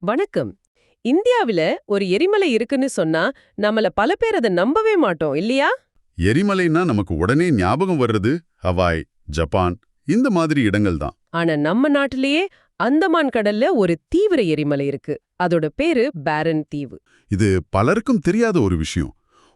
வணக்கம். இந்தியாவில ஒரு எரிமலை இருக்குன்னு சொன்னா நம்மள பல பேர் அதை நம்பவே மாட்டோம் இல்லையா? எரிமலைன்னா நமக்கு உடனே ஞாபகம் வர்றது ஹவாய், ஜப்பான் இந்த மாதிரி இடங்கள் தான். ஆனா நம்ம நாட்டிலேயே அந்தமான் கடல்ல ஒரு தீவிர எரிமலை இருக்கு. அதோட பேரு பேரன் தீவு. இது பலருக்கும் தெரியாத ஒரு விஷயம்.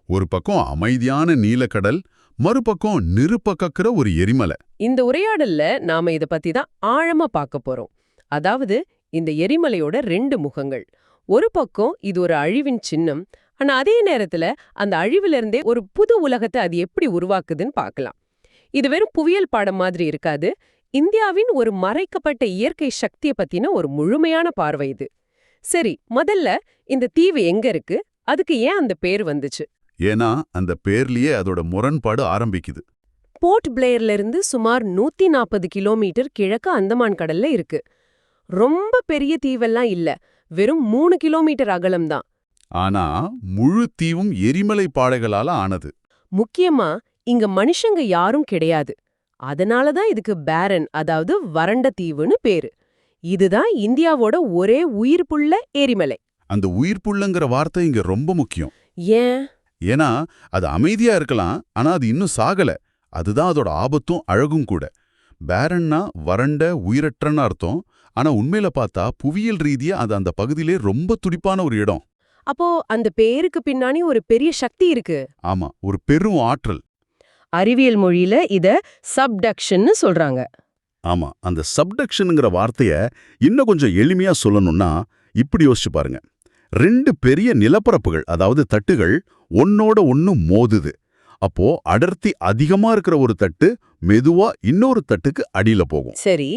ஒரு பக்கம் அமைதியான நீலக்கடல், மறுபக்கம் நெருப்ப கக்குற ஒரு எரிமலை. இந்த உரையாடல்ல நாம இத பத்தி தான் ஆழமா பார்க்க போறோம். அதாவது இந்த எரிமலையோட ரெண்டு முகங்கள். ஒரு பக்கம் இது ஒரு அழிவின் சின்னம். ஆனா அதே நேரத்துல அந்த அழிவிலிருந்தே ஒரு புது உலகத்தை அது எப்படி உருவாக்குதுன்னு பார்க்கலாம். இது வெறும் புவியியல் பாடம் மாதிரி இருக்காது. இந்தியாவின் ஒரு மறைக்கப்பட்ட இயற்கை சக்தியை பத்தின ஒரு முழுமையான பார்வை இது. சரி, முதல்ல இந்த தீவு எங்க இருக்கு? அதுக்கு ஏன் அந்த பேர் வந்துச்சு? ஏன்னா அந்த பேர்லயே அதோட முரண்பாடு ஆரம்பிக்குது. போர்ட் பிளேயர்ல இருந்து சுமார் 140 கிலோமீட்டர் கிழக்கு அந்தமான் கடல்ல இருக்கு. ரொம்ப பெரிய தீவெல்லாம் இல்ல, வெறும் 3 கிலோமீட்டர் அகலம்தான். ஆனா முழு தீவும் எரிமலை பாறைகளால ஆனது. முக்கியமா இங்க மனுஷங்க யாரும் கிடையாது. அதனாலதான் இதுக்கு பேரன், அதாவது வறண்ட தீவுன்னு பேரு. இதுதான் இந்தியாவோட ஒரே உயிர்ப்புள்ள எரிமலை. அந்த உயிர்ப்புள்ளங்கிற வார்த்தை இங்க ரொம்ப முக்கியம். ஏன்? ஏன்னா அது அமைதியா இருக்கலாம், ஆனா அது இன்னும் சாகல. அதுதான் அதோட ஆபத்தும் அழகும் கூட. பேரன்னா வறண்ட உயிரற்றன்னு அர்த்தம். ஆனா உண்மையில பார்த்தா புவியியல் ரீதியா அது அந்த பகுதியிலே ரொம்ப துடிப்பான ஒரு இடம். அப்போ அந்த பேருக்கு பின்னாடி ஒரு பெரிய சக்தி இருக்கு. ஆமா, ஒரு பெரும் ஆற்றல். அறிவியல் மொழியில இத சப்டக்ஷன்னு சொல்றாங்க. ஆமா, அந்த சப்டக்ஷனுங்கிற வார்த்தைய இன்னும் கொஞ்சம் எளிமையா சொல்லணும்னா இப்படி யோசிச்சு பாருங்க. ரெண்டு பெரிய நிலப்பரப்புகள், அதாவது தட்டுகள் ஒன்னோட ஒன்னு மோதுது. அப்போ அடர்த்தி அதிகமா இருக்கிற ஒரு தட்டு மெதுவா இன்னொரு தட்டுக்கு அடியில போகும். சரி.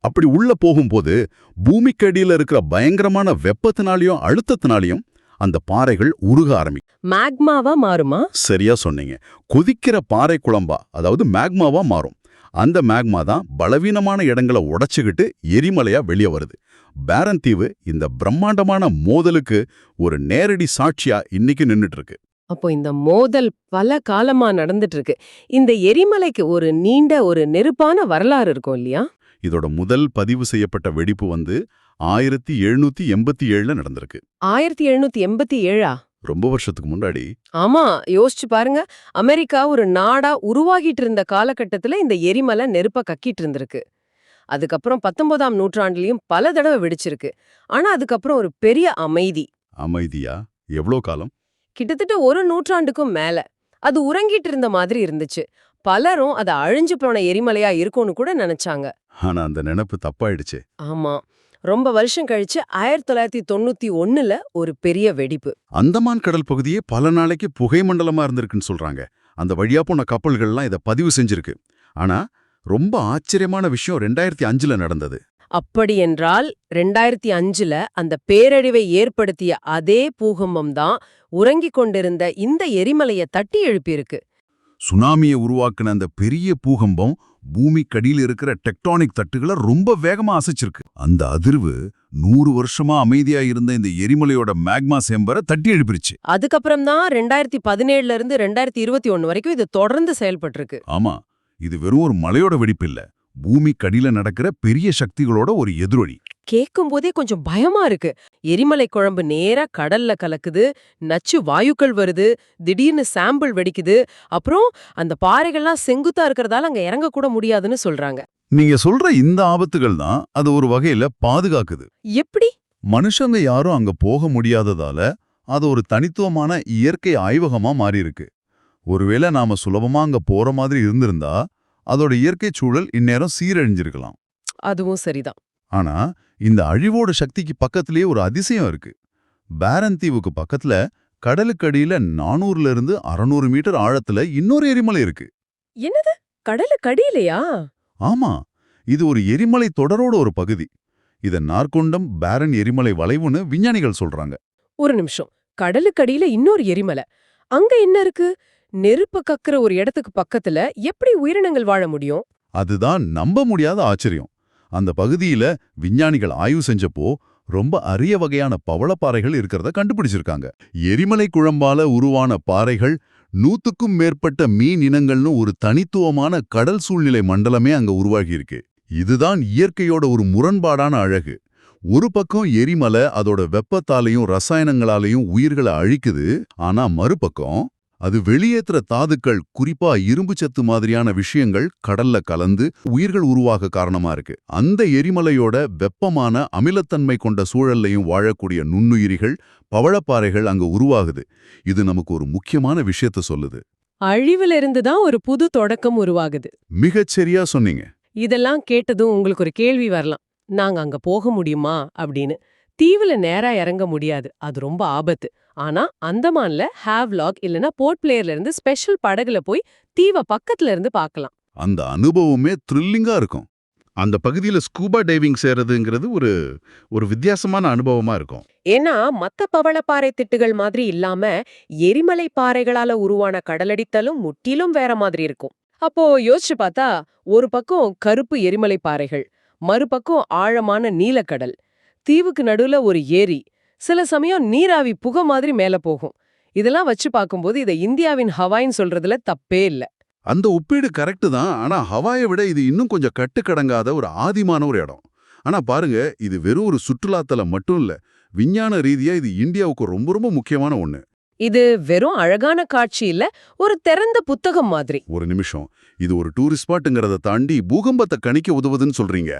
அப்படி உள்ள போகும்போது பூமிக்கு அடியில இருக்கிற பயங்கரமான வெப்பத்தினாலையும் அழுத்தத்தினாலையும் அந்த பாறைகள் உருக ஆரம்பிக்கும். மேக்மாவா மாறுமா? சரியா சொன்னீங்க. கொதிக்கிற பாறை குழம்பா, அதாவது மேக்மாவா மாறும். அந்த மேக்மா தான் பலவீனமான இடங்களை உடைச்சுக்கிட்டு எரிமலையா வெளியே வருது. பேரன் தீவு இந்த பிரம்மாண்டமான மோதலுக்கு ஒரு நேரடி சாட்சியா இன்னைக்கு நின்னுட்டு இருக்கு. அப்போ இந்த மோதல் பல காலமா நடந்துட்டு இருக்கு. இந்த எரிமலைக்கு ஒரு நீண்ட ஒரு நெருப்பான வரலாறு இருக்கும் இல்லையா? இதோட முதல் பதிவு செய்யப்பட்ட வெடிப்பு 1787ல நடந்திருக்கு. 1787ஆ? ரொம்ப வருஷத்துக்கு முன்னாடி. ஆமா, யோசிச்சு பாருங்க. அமெரிக்கா ஒரு நாடா உருவாகிட்டு இருந்த காலகட்டத்துல இந்த எரிமலை நெருப்ப கக்கிட்டு இருந்திருக்கு. அதுக்கப்புறம் 19ஆம் நூற்றாண்டுலயும் பல தடவை வெடிச்சிருக்கு. ஆனா அதுக்கப்புறம் ஒரு பெரிய அமைதி. அமைதியா? எவ்வளோ காலம்? கிட்டத்தட்ட ஒரு நூற்றாண்டுக்கும் மேல. அது உறங்கிட்டு இருந்த மாதிரி இருந்துச்சு. பலரும் அது அழிஞ்சு போன எரிமலையா இருக்கும்னு கூட நினைச்சாங்க. ஆனா அந்த நினைப்பு தப்பாயிடுச்சு. ஆமா, ரொம்ப வருஷம் கழிச்சு 1991ல ஒரு பெரிய வெடிப்பு. அந்தமான் கடல் பகுதியே பல நாளைக்கு புகை மண்டலமா இருந்திருக்குன்னு சொல்றாங்க. அந்த வழியா போன கப்பல்கள்லாம் இதை பதிவு செஞ்சிருக்கு. ஆனா ரொம்ப ஆச்சரியமான விஷயம் 2005ல நடந்தது. அப்படி என்றால் 2005ல அந்த பேரழிவை ஏற்படுத்திய அதே பூகம்பம் தான் உறங்கிக் கொண்டிருந்த இந்த எரிமலையை தட்டி எழுப்பியிருக்கு. சுனாமியை உருவாக்குன அந்த பெரிய பூகம்பம் பூமிக்கடியில் இருக்கிற டெக்டானிக் தட்டுகளை ரொம்ப வேகமா அசைச்சிருக்கு. அந்த அதிர்வு 100 வருஷமா அமைதியா இருந்த இந்த எரிமலையோட மேக்மா சேம்பரை தட்டி எழுப்பிருச்சு. அதுக்கப்புறம் தான் 2017ல இருந்து 2021 வரைக்கும் இது தொடர்ந்து செயல்பட்டிருக்கு. ஆமா, இது வெறும் ஒரு மலையோட வெடிப்பு இல்ல, பூமிக்கடியில நடக்கிற பெரிய சக்திகளோட ஒரு எதிரொலி. கேட்கும் போதே கொஞ்சம் பயமா இருக்கு. எரிமலை குழம்பு நேரா கடல்ல கலக்குது, நச்சு வாயுக்கள் வருது, திடீர்னு சாம்பிள் வெடிக்குது. அப்புறம் அந்த பாறைகள்லாம் செங்குத்தா இருக்கிறதால அங்க இறங்க கூட முடியாதுன்னு சொல்றாங்க. நீங்க சொல்ற இந்த ஆபத்துகள் தான் அது ஒரு வகையில பாதுகாக்குது. எப்படி? மனுஷங்க யாரும் அங்க போக முடியாததால அது ஒரு தனித்துவமான இயற்கை ஆய்வகமா மாறியிருக்கு. ஒருவேளை நாம சுலபமா அங்க போற மாதிரி இருந்திருந்தா அதோட இயற்கை சூழல் இந்நேரம் சீரழிஞ்சிருக்கலாம். அதுவும் சரிதான். ஆனா இந்த அழிவோட சக்திக்கு பக்கத்திலேயே ஒரு அதிசயம் இருக்கு. பேரன் தீவுக்கு பக்கத்துல கடலுக்கடியில 400ல இருந்து 600 மீட்டர் ஆழத்துல இன்னொரு எரிமலை இருக்கு. என்னது? கடலுக்கடியிலையா? ஆமா, இது ஒரு எரிமலை தொடரோட ஒரு பகுதி. இத நார்கொண்டம் பேரன் எரிமலை வளைவுன்னு விஞ்ஞானிகள் சொல்றாங்க. ஒரு நிமிஷம். கடலுக்கடியில இன்னொரு எரிமலை. அங்க என்ன இருக்கு? நெருப்பு கக்குற ஒரு இடத்துக்கு பக்கத்துல எப்படி உயிரினங்கள் வாழ முடியும்? அதுதான் நம்ப முடியாத ஆச்சரியம். அந்த பகுதியில விஞ்ஞானிகள் ஆய்வு செஞ்சப்போ ரொம்ப அரிய வகையான பவளப்பாறைகள் இருக்கிறத கண்டுபிடிச்சிருக்காங்க. எரிமலை குழம்பால உருவான பாறைகள், 100க்கும் மேற்பட்ட மீன் இனங்கள்னு ஒரு தனித்துவமான கடல் சூழ்நிலை மண்டலமே அங்க உருவாகியிருக்கு. இதுதான் இயற்கையோட ஒரு முரண்பாடான அழகு. ஒரு பக்கம் எரிமலை அதோட வெப்பத்தாலையும் ரசாயனங்களாலையும் உயிர்களை அழிக்குது, ஆனா மறுபக்கம் அது வெளியேற்றுற தாதுக்கள், குறிப்பா இரும்பு சத்து மாதிரியான விஷயங்கள் கடல்ல கலந்து உயிர்கள் உருவாக காரணமா இருக்கு. அந்த எரிமலையோட வெப்பமான அமிலத்தன்மை கொண்ட சூழல்லையும் வாழக்கூடிய நுண்ணுயிரிகள், பவழப்பாறைகள் அங்க உருவாகுது. இது நமக்கு ஒரு முக்கியமான விஷயத்த சொல்லுது. அழிவிலிருந்து தான் ஒரு புது தொடக்கம் உருவாகுது. மிகச்சரியா சொன்னீங்க. இதெல்லாம் கேட்டதும் உங்களுக்கு ஒரு கேள்வி வரலாம். நாங்க அங்க போக முடியுமா அப்படின்னு. தீவுல நேரா இறங்க முடியாது. அது ரொம்ப ஆபத்து. ஆனா அந்தமான்ல ஹேவ்லாக் இல்லனா போர்ட் பிளேயர்ல இருந்து ஸ்பெஷல் படகுல போய் தீவ பக்கத்துல இருந்து பார்க்கலாம். அந்த அனுபவமே த்ரில்லிங்கா இருக்கும். அந்த பகுதியில ஸ்கூபா டைவிங் செய்யறதுங்கிறது ஒரு ஒரு வித்தியாசமான அனுபவமா இருக்கும். ஏன்னா மத்த பவளப்பாறை திட்டுகள் மாதிரி இல்லாம எரிமலை பாறைகளால உருவான கடலடித்தலும் முற்றிலும் வேற மாதிரி இருக்கும். அப்போ யோசிச்சு பார்த்தா ஒரு பக்கம் கருப்பு எரிமலை பாறைகள், மறுபக்கம் ஆழமான நீலக்கடல், தீவுக்கு நடுவுல ஒரு ஏரி, சில சமயம் நீராவி புகை மாதிரி மேல போகும். இதெல்லாம் வச்சு பார்க்கும்போது இதை இந்தியாவின் ஹவாய்ன்னு சொல்றதுல தப்பே இல்ல. அந்த ஒப்பீடு கரெக்ட் தான். ஆனா ஹவாயை விட இது இன்னும் கொஞ்சம் கட்டுக்கடங்காத ஒரு ஆதிமான ஒரு இடம். ஆனா பாருங்க, இது வெறும் ஒரு சுற்றுலாத்தலம் மட்டும் இல்ல. விஞ்ஞான ரீதியா இது இந்தியாவுக்கு ரொம்ப ரொம்ப முக்கியமான ஒண்ணு. இது வெறும் அழகான காட்சி இல்ல, ஒரு திறந்த புத்தகம் மாதிரி. ஒரு நிமிஷம். இது ஒரு டூரிஸ்ட் ஸ்பாட்டுங்கிறத தாண்டி பூகம்பத்தை கணிக்க உதவுதுன்னு சொல்றீங்க.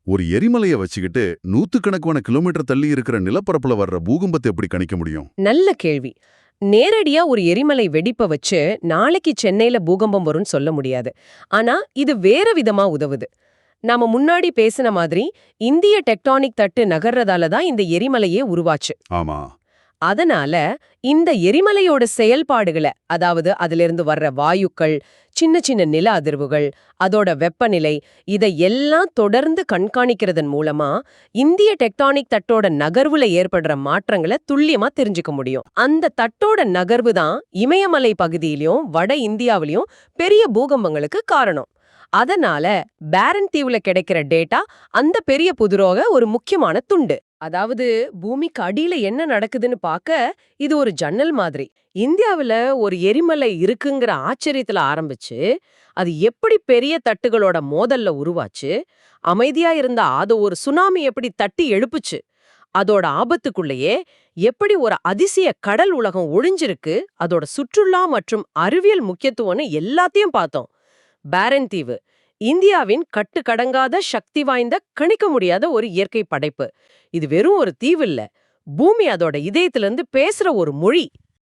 ஒரு எரிமலையை வச்சுக்கிட்டு நூத்துக்கணக்கான கிலோமீட்டர் தள்ளி இருக்கிற நிலப்பரப்புல வர்ற பூகம்பத்தை எப்படி கணிக்க முடியும்? நல்ல கேள்வி. நேரடியா ஒரு எரிமலை வெடிப்ப வச்சு நாளைக்கு சென்னையில பூகம்பம் வரும்னு சொல்ல முடியாது. ஆனா இது வேற விதமா உதவுது. நாம முன்னாடி பேசின மாதிரி இந்திய டெக்டானிக் தட்டு நகர்றதால தான் இந்த எரிமலையே உருவாச்சு. ஆமா. அதனால இந்த எரிமலையோட செயல்பாடுகளை, அதாவது அதிலிருந்து வர்ற வாயுக்கள், சின்ன சின்ன நில அதிர்வுகள், அதோட வெப்பநிலை, இதையெல்லாம் தொடர்ந்து கண்காணிக்கிறதன் மூலமா இந்திய டெக்டானிக் தட்டோட நகர்வுல ஏற்படுற மாற்றங்களை துல்லியமா தெரிஞ்சுக்க முடியும். அந்த தட்டோட நகர்வு தான் இமயமலை பகுதியிலயும் வட இந்தியாவிலயும் பெரிய பூகம்பங்களுக்கு காரணம். அதனால பேரன் தீவுல கிடைக்கிற டேட்டா அந்த பெரிய புதுரோக ஒரு முக்கியமான துண்டு. அதாவது பூமிக்கு அடியில என்ன நடக்குதுன்னு பார்க்க இது ஒரு ஜன்னல் மாதிரி. இந்தியாவுல ஒரு எரிமலை இருக்குங்கிற ஆச்சரியத்துல ஆரம்பிச்சு, அது எப்படி பெரிய தட்டுகளோட மோதல்ல உருவாச்சு, அமைதியா இருந்த அது ஒரு சுனாமி எப்படி தட்டி எழுப்புச்சு, அதோட ஆபத்துக்குள்ளேயே எப்படி ஒரு அதிசய கடல் உலகம் ஒளிஞ்சிருக்கு, அதோட சுற்றுலா மற்றும் அறிவியல் முக்கியத்துவம்னு எல்லாத்தையும் பார்த்தோம். பேரன் தீவு இந்தியாவின் கட்டுக்கடங்காத சக்தி வாய்ந்த கணிக்க முடியாத ஒரு இயற்கை படைப்பு. இது வெறும் ஒரு தீவு இல்ல, பூமி அதோட இதயத்திலிருந்து பேசுற ஒரு மொழி.